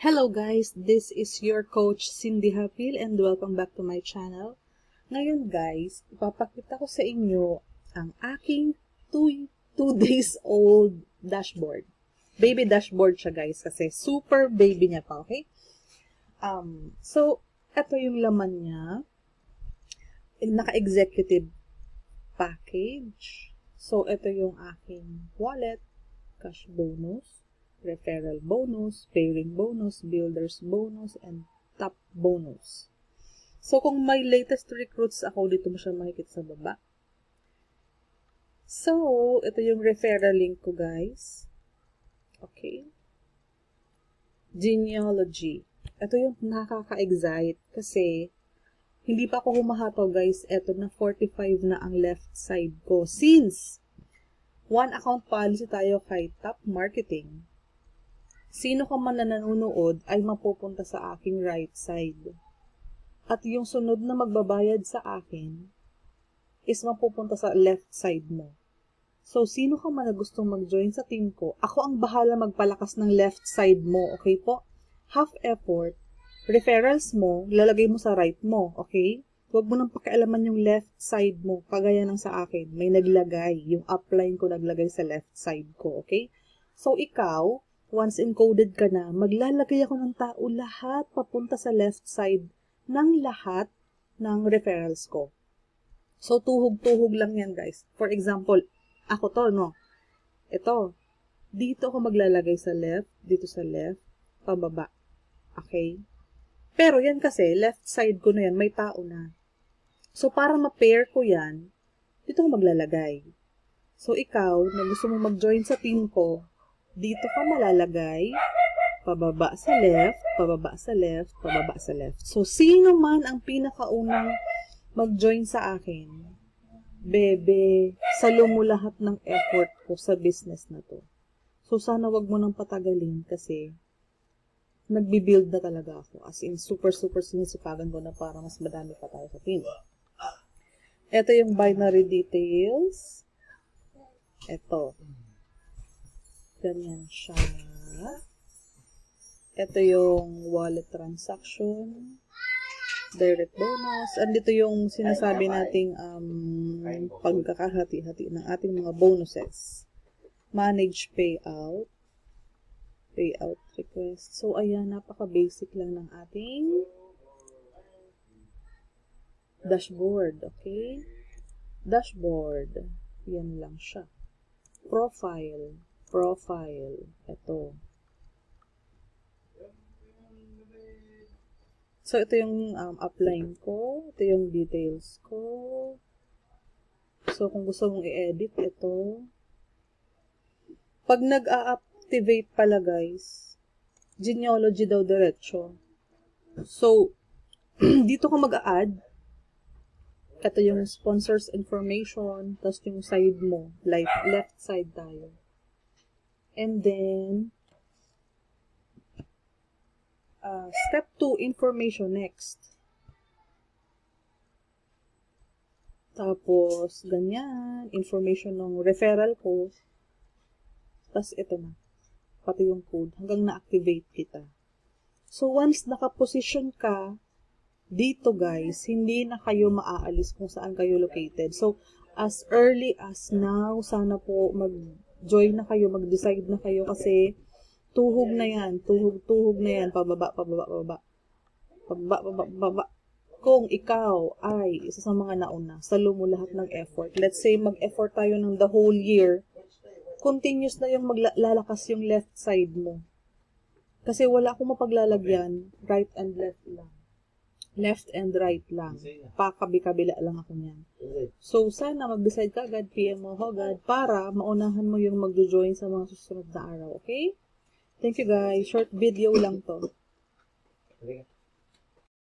Hello guys, this is your coach Cindy Hapil and welcome back to my channel. Ngayon guys, ipapakita ko sa inyo ang aking 2 days old dashboard. Baby dashboard siya guys kasi super baby niya pa, okay? So, ito yung laman niya. Naka-executive package. So, ito yung aking wallet, cash bonus, referral bonus, pairing bonus, builders bonus, and top bonus. So, kung may latest recruits ako, dito mo siya makikita sa baba. So, ito yung referral link ko, guys. Okay. Genealogy. Ito yung nakaka-excite kasi hindi pa ako humahataw, guys. Ito na 45 na ang left side ko. Since one account policy tayo kay Top Marketing, sino ka man na nanonood ay mapupunta sa aking right side. At yung sunod na magbabayad sa akin is mapupunta sa left side mo. So, sino ka man na gustong mag-join sa team ko, ako ang bahala magpalakas ng left side mo, okay po? Half effort, referrals mo, lalagay mo sa right mo, okay? Huwag mo nang pakialaman yung left side mo, kagaya ng sa akin. May naglagay, yung upline ko naglagay sa left side ko, okay? So, ikaw, once encoded ka na, maglalagay ako ng tao lahat papunta sa left side ng lahat ng referrals ko. So, tuhog-tuhog lang yan, guys. For example, ako to, no? Ito. Dito ako maglalagay sa left, dito sa left, pababa. Okay? Pero yan kasi, left side ko na yan, may tao na. So, para ma-pair ko yan, dito ako maglalagay. So, ikaw, na gusto mo mag-join sa team ko, dito ka malalagay, pababa sa left, pababa sa left, pababa sa left. So, sino man ang pinakaunang mag-join sa akin, bebe, salo mo lahat ng effort ko sa business na to. So, sana wag mo nang patagalin kasi nagbi-build na talaga ako. As in, super sinisipagan ko na para mas madami pa tayo sa team. Ito yung binary details. Ito. Ganyan siya. Ito yung wallet transaction, direct bonus. Andito yung sinasabi nating pagkakahati-hati ng ating mga bonuses. Manage payout. Payout request. So, ayan, napaka-basic lang ng ating dashboard. Okay? Dashboard. Yan lang siya. Profile. Ito. So, ito yung upline ko. Ito yung details ko. So, kung gusto mong i-edit, ito. Pag nag-a-activate pala, guys, genealogy daw diretso. So, dito ko mag-a-add. Ito yung sponsors information. Tapos yung side mo. Like, left side tayo. And then, step 2, information next. Tapos, ganyan, information ng referral ko. Tapos, ito na. Pati yung code. Hanggang na-activate kita. So, once naka-position ka, dito guys, hindi na kayo maaalis kung saan kayo located. So, as early as now, sana po mag-join na kayo, mag-decide na kayo kasi tuhog na yan. Tuhog na yan. Pababa. Kung ikaw ay isa sa mga nauna, salo mo lahat ng effort. Let's say, mag-effort tayo ng the whole year. Continuous na yung maglalakas yung left side mo. Kasi wala akong mapaglalagyan, right and left lang. Left and right lang. Pakabi-kabila lang ako niyan. So, sana mag-decide ka agad, PM mo agad, para maunahan mo yung mag-join sa mga susunod na araw. Okay? Thank you guys. Short video lang to.